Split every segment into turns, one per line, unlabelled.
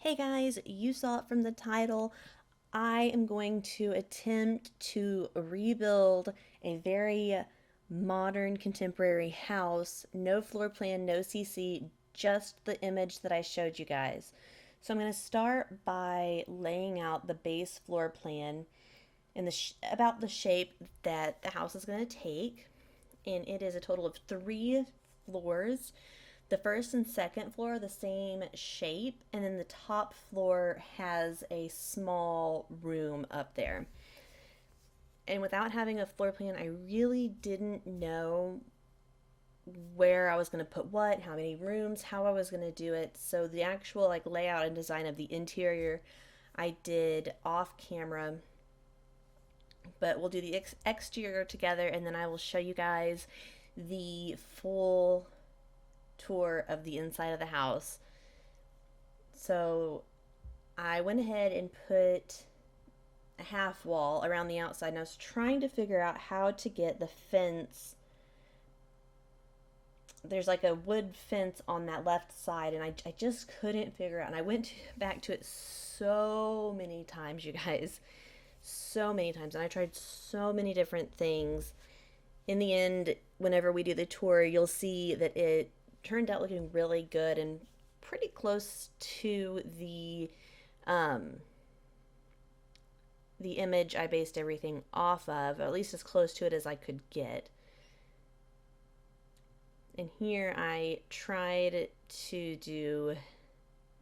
Hey guys, you saw it from the title. I am going to attempt to rebuild a very modern contemporary house. No floor plan, no CC, just the image that I showed you guys. So I'm going to start by laying out the base floor plan and about the shape that the house is going to take. And it is a total of 3 floors. The first and second floor are the same shape, and then the top floor has a small room up there. And without having a floor plan, I really didn't know where I was going to put what, how many rooms, how I was going to do it. So the actual layout and design of the interior I did off camera, but we'll do the exterior together and then I will show you guys the full tour of the inside of the house. So I went ahead and put a half wall around the outside, and I was trying to figure out how to get the fence. There's like a wood fence on that left side, and I just couldn't figure out. And I went back to it so many times, you guys. So many times. And I tried so many different things. In the end, whenever we do the tour, you'll see that it turned out looking really good and pretty close to um, the image I based everything off of, or at least as close to it as I could get. And here I tried to do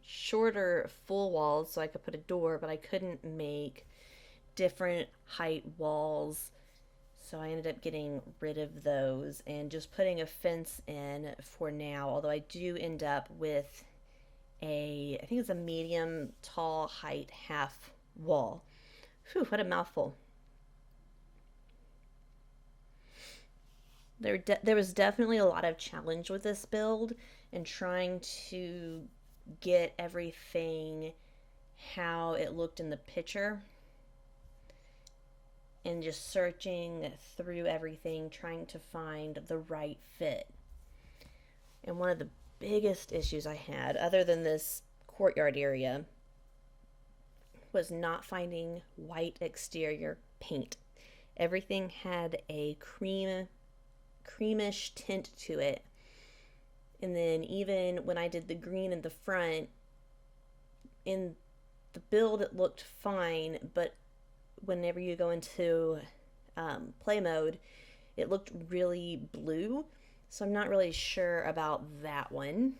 shorter full walls so I could put a door, but I couldn't make different height walls. So I ended up getting rid of those and just putting a fence in for now. Although I do end up with I think it's a medium tall height half wall. Whew, what a mouthful. There was definitely a lot of challenge with this build and trying to get everything how it looked in the picture and just searching through everything trying to find the right fit. And one of the biggest issues I had, other than this courtyard area, was not finding white exterior paint. Everything had a creamish tint to it. And then even when I did the green in the front, in the build it looked fine, but whenever you go into play mode, it looked really blue. So I'm not really sure about that one.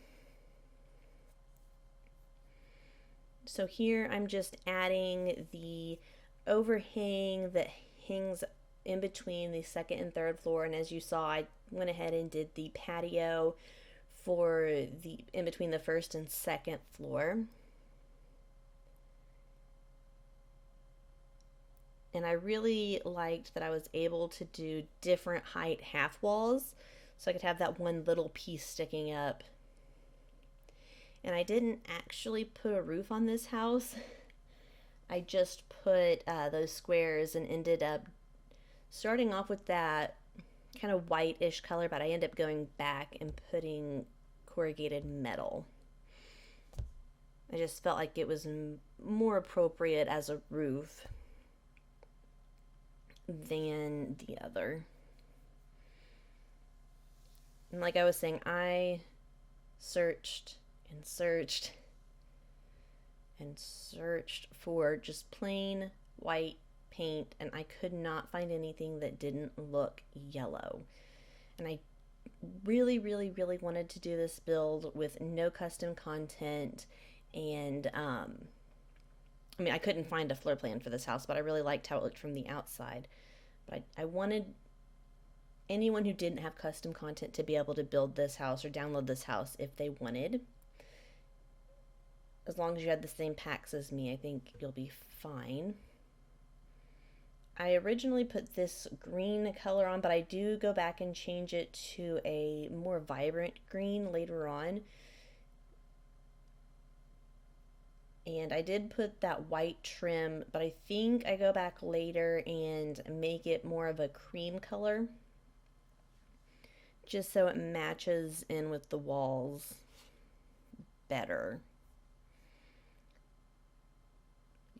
So here I'm just adding the overhang that hangs in between the second and third floor, and as you saw, I went ahead and did the patio for the in between the first and second floor. And I really liked that I was able to do different height half walls so I could have that one little piece sticking up. And I didn't actually put a roof on this house. I just put those squares and ended up starting off with that kind of white-ish color, but I ended up going back and putting corrugated metal. I just felt like it was more appropriate as a roof than the other. And like I was saying, I searched and searched and searched for just plain white paint, and I could not find anything that didn't look yellow. And I really, really, really wanted to do this build with no custom content, and I mean, I couldn't find a floor plan for this house, but I really liked how it looked from the outside. But I wanted anyone who didn't have custom content to be able to build this house or download this house if they wanted. As long as you had the same packs as me, I think you'll be fine. I originally put this green color on, but I do go back and change it to a more vibrant green later on. And I did put that white trim, but I think I go back later and make it more of a cream color, just so it matches in with the walls better.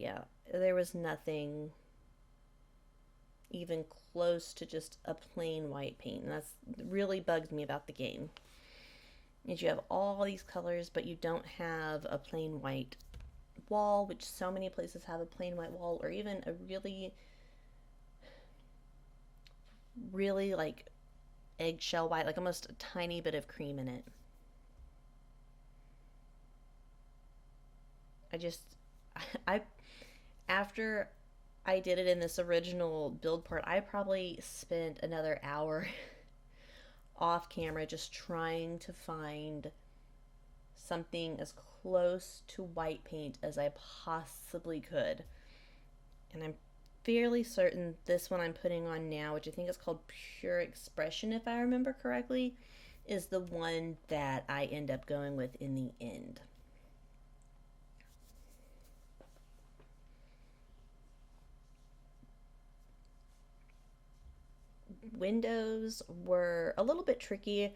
yeah, there was nothing even close to just a plain white paint. And that's really bugs me about the game. Is you have all these colors, but you don't have a plain white wall, which so many places have a plain white wall, or even a really, really like eggshell white, like almost a tiny bit of cream in it. I just, I, after I did it in this original build part, I probably spent another hour off camera just trying to find something as close to white paint as I possibly could. And I'm fairly certain this one I'm putting on now, which I think is called Pure Expression, if I remember correctly, is the one that I end up going with in the end. Windows were a little bit tricky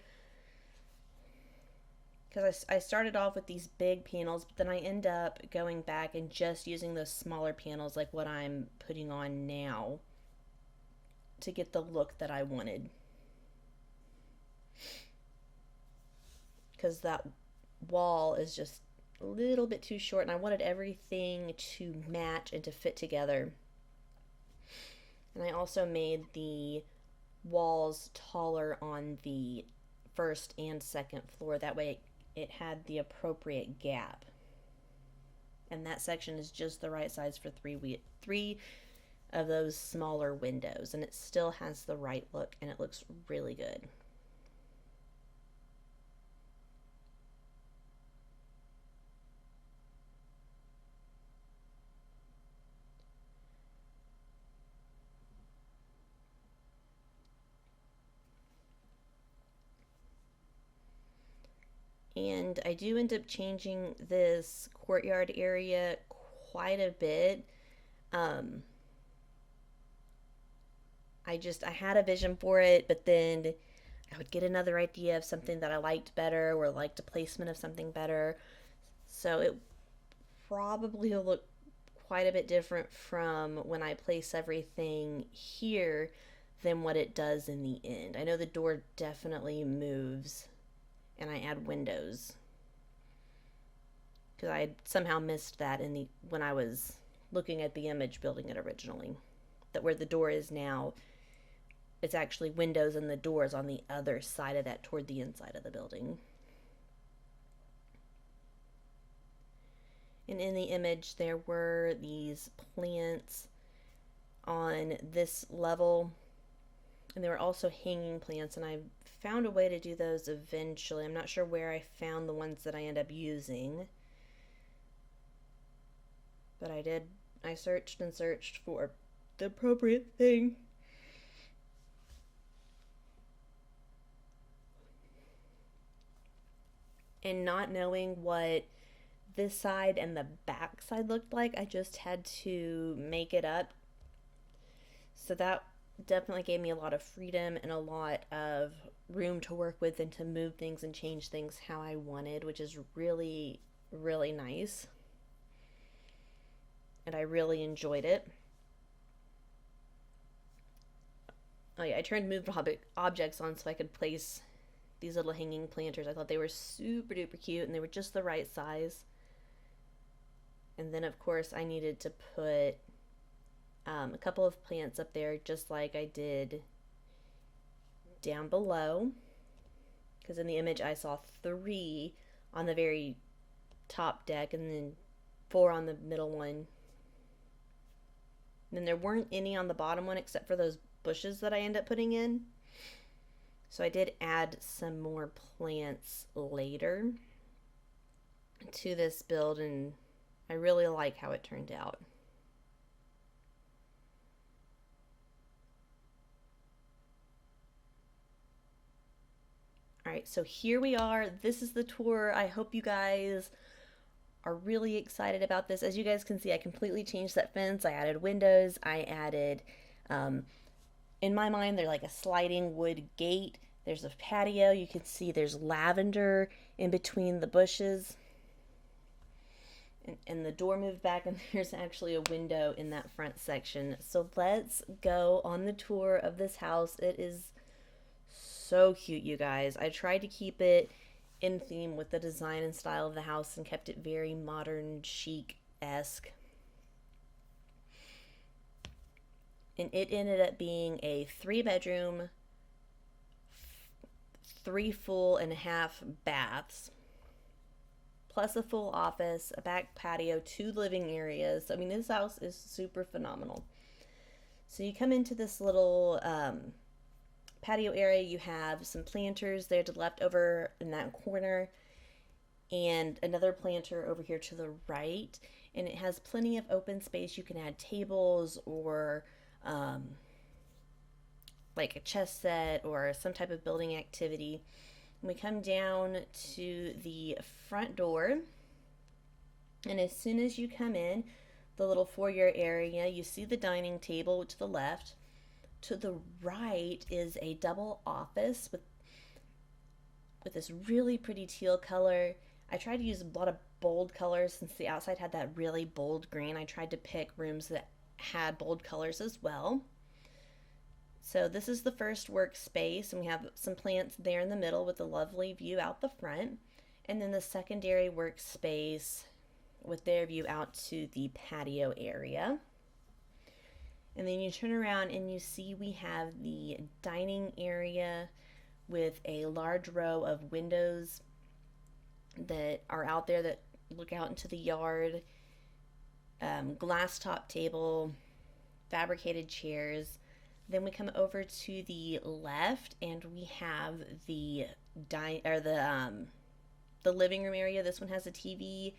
because I started off with these big panels, but then I end up going back and just using those smaller panels like what I'm putting on now to get the look that I wanted. Because that wall is just a little bit too short and I wanted everything to match and to fit together. And I also made the walls taller on the first and second floor. That way it had the appropriate gap. And that section is just the right size for three of those smaller windows. And it still has the right look and it looks really good. And I do end up changing this courtyard area quite a bit. Um, I had a vision for it, but then I would get another idea of something that I liked better or liked a placement of something better. So it probably will look quite a bit different from when I place everything here than what it does in the end. I know the door definitely moves and I add windows because I somehow missed that in the when I was looking at the image building it originally, that where the door is now, it's actually windows and the doors on the other side of that toward the inside of the building. And in the image there were these plants on this level, and there were also hanging plants, and I found a way to do those eventually. I'm not sure where I found the ones that I end up using, but I searched and searched for the appropriate thing. And not knowing what this side and the back side looked like, I just had to make it up. So that definitely gave me a lot of freedom and a lot of room to work with and to move things and change things how I wanted, which is really, really nice. And I really enjoyed it. Oh yeah, I turned moved objects on so I could place these little hanging planters. I thought they were super duper cute and they were just the right size. And then of course I needed to put a couple of plants up there just like I did down below, because in the image I saw 3 on the very top deck and then 4 on the middle one. And then there weren't any on the bottom one except for those bushes that I end up putting in. So I did add some more plants later to this build, and I really like how it turned out. Alright, so here we are. This is the tour. I hope you guys are really excited about this. As you guys can see, I completely changed that fence. I added windows. I added, in my mind, they're like a sliding wood gate. There's a patio. You can see there's lavender in between the bushes. and the door moved back, and there's actually a window in that front section. So let's go on the tour of this house. It is so cute, you guys. I tried to keep it in theme with the design and style of the house and kept it very modern, chic-esque. And it ended up being a 3-bedroom, 3 full and a half baths, plus a full office, a back patio, 2 living areas. I mean, this house is super phenomenal. So you come into this little patio area. You have some planters there to the left over in that corner, and another planter over here to the right. And it has plenty of open space. You can add tables or like a chess set or some type of building activity. And we come down to the front door, and as soon as you come in the little foyer area, you see the dining table to the left. To the right is a double office with this really pretty teal color. I tried to use a lot of bold colors since the outside had that really bold green. I tried to pick rooms that had bold colors as well. So this is the first workspace, and we have some plants there in the middle with a lovely view out the front. And then the secondary workspace with their view out to the patio area. And then you turn around and you see we have the dining area with a large row of windows that are out there that look out into the yard, glass top table, fabricated chairs. Then we come over to the left and we have the living room area. This one has a TV.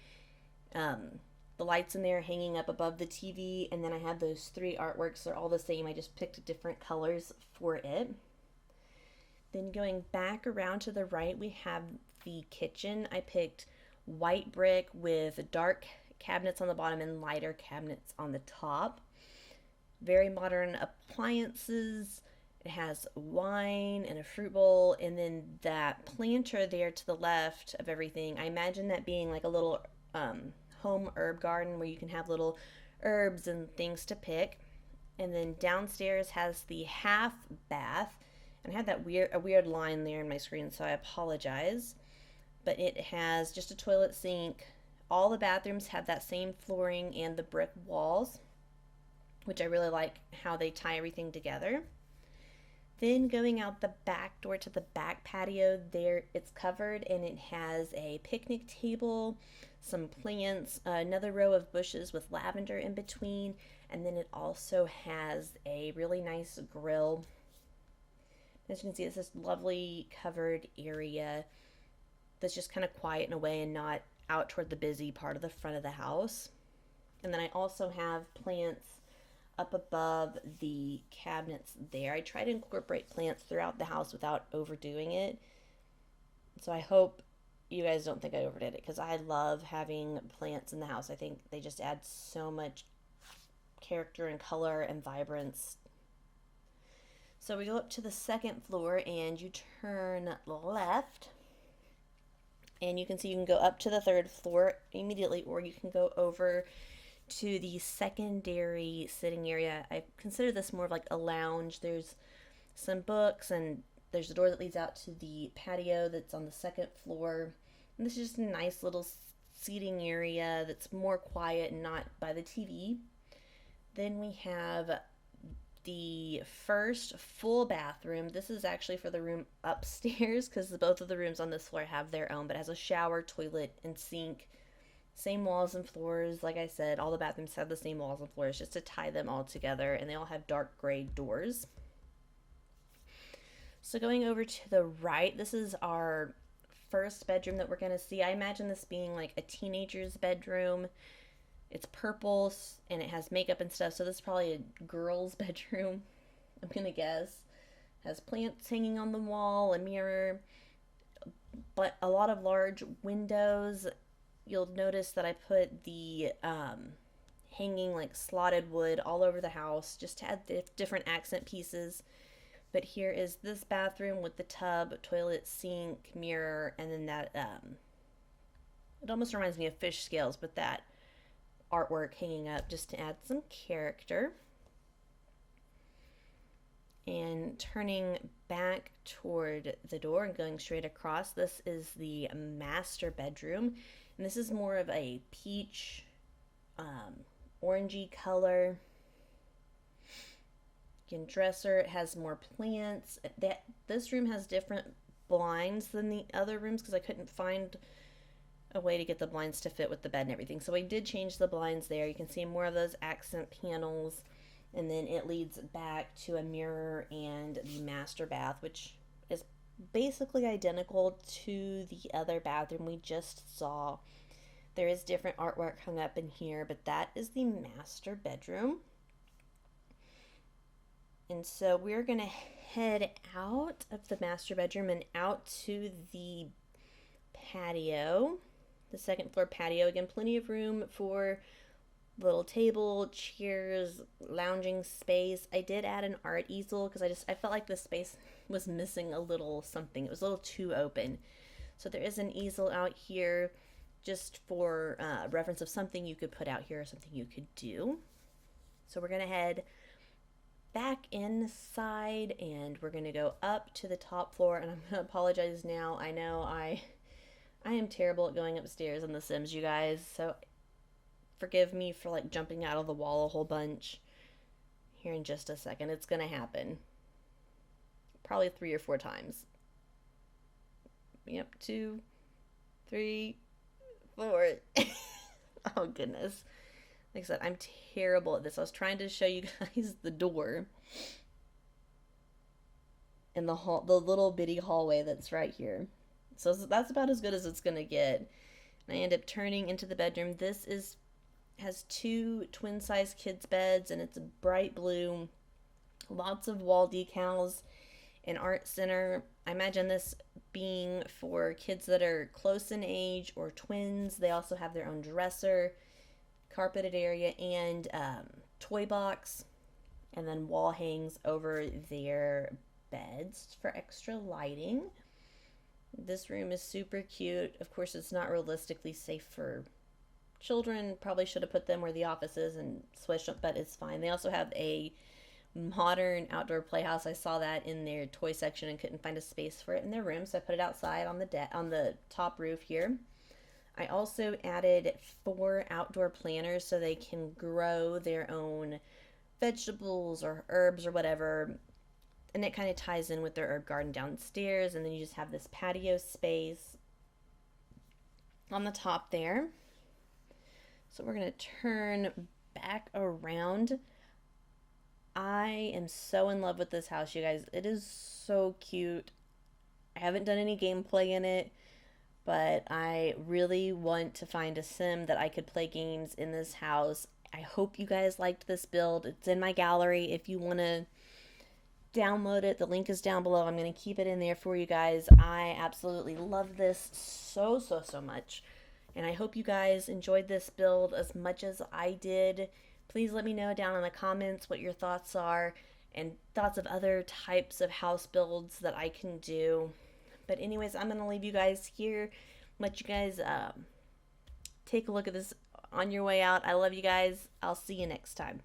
The lights in there hanging up above the TV, and then I have those 3 artworks. They're all the same. I just picked different colors for it. Then going back around to the right, we have the kitchen. I picked white brick with dark cabinets on the bottom and lighter cabinets on the top. Very modern appliances. It has wine and a fruit bowl, and then that planter there to the left of everything. I imagine that being like a little home herb garden where you can have little herbs and things to pick. And then downstairs has the half bath, and I had that weird line there in my screen, so I apologize. But it has just a toilet, sink. All the bathrooms have that same flooring and the brick walls, which I really like how they tie everything together. Then going out the back door to the back patio, there it's covered and it has a picnic table, some plants, another row of bushes with lavender in between, and then it also has a really nice grill. As you can see, it's this lovely covered area that's just kind of quiet in a way and not out toward the busy part of the front of the house. And then I also have plants up above the cabinets there. I try to incorporate plants throughout the house without overdoing it. So I hope you guys don't think I overdid it, because I love having plants in the house. I think they just add so much character and color and vibrance. So we go up to the second floor and you turn left, and you can see you can go up to the third floor immediately, or you can go over to the secondary sitting area. I consider this more of like a lounge. There's some books, and there's a door that leads out to the patio that's on the second floor. And this is just a nice little seating area that's more quiet and not by the TV. Then we have the first full bathroom. This is actually for the room upstairs, because both of the rooms on this floor have their own, but it has a shower, toilet, and sink. Same walls and floors. Like I said, all the bathrooms have the same walls and floors just to tie them all together, and they all have dark gray doors. So going over to the right, this is our first bedroom that we're going to see. I imagine this being like a teenager's bedroom. It's purple and it has makeup and stuff, so this is probably a girl's bedroom, I'm going to guess. It has plants hanging on the wall, a mirror, but a lot of large windows. You'll notice that I put the hanging like slotted wood all over the house just to add different accent pieces. But here is this bathroom with the tub, toilet, sink, mirror, and then that, it almost reminds me of fish scales, but that artwork hanging up just to add some character. And turning back toward the door and going straight across, this is the master bedroom. And this is more of a peach, orangey color. Again, dresser, it has more plants. This room has different blinds than the other rooms because I couldn't find a way to get the blinds to fit with the bed and everything. So I did change the blinds there. You can see more of those accent panels. And then it leads back to a mirror and the master bath, which is basically identical to the other bathroom we just saw. There is different artwork hung up in here, but that is the master bedroom. And so we're going to head out of the master bedroom and out to the patio, the second floor patio. Again, plenty of room for little table, chairs, lounging space. I did add an art easel because I felt like the space was missing a little something. It was a little too open. So there is an easel out here just for reference of something you could put out here or something you could do. So we're going to head back inside and we're going to go up to the top floor, and I'm going to apologize now. I know I am terrible at going upstairs in The Sims, you guys, so forgive me for like jumping out of the wall a whole bunch here in just a second. It's gonna happen probably 3 or 4 times. Yep, 2, 3, 4. Oh goodness. Like I said, I'm terrible at this. I was trying to show you guys the door and the little bitty hallway that's right here. So that's about as good as it's gonna get. And I end up turning into the bedroom. This has 2 twin-size kids' beds, and it's bright blue. Lots of wall decals, an art center. I imagine this being for kids that are close in age or twins. They also have their own dresser, carpeted area, and toy box, and then wall hangs over their beds for extra lighting. This room is super cute. Of course, it's not realistically safe for children. Probably should have put them where the office is and switched them, but it's fine. They also have a modern outdoor playhouse. I saw that in their toy section and couldn't find a space for it in their room, so I put it outside on the top roof here. I also added 4 outdoor planters so they can grow their own vegetables or herbs or whatever, and it kind of ties in with their herb garden downstairs. And then you just have this patio space on the top there. So we're going to turn back around. I am so in love with this house, you guys. It is so cute. I haven't done any gameplay in it, but I really want to find a sim that I could play games in this house. I hope you guys liked this build. It's in my gallery if you want to download it. The link is down below. I'm going to keep it in there for you guys. I absolutely love this so much. And I hope you guys enjoyed this build as much as I did. Please let me know down in the comments what your thoughts are and thoughts of other types of house builds that I can do. But anyways, I'm going to leave you guys here. Let you guys take a look at this on your way out. I love you guys. I'll see you next time.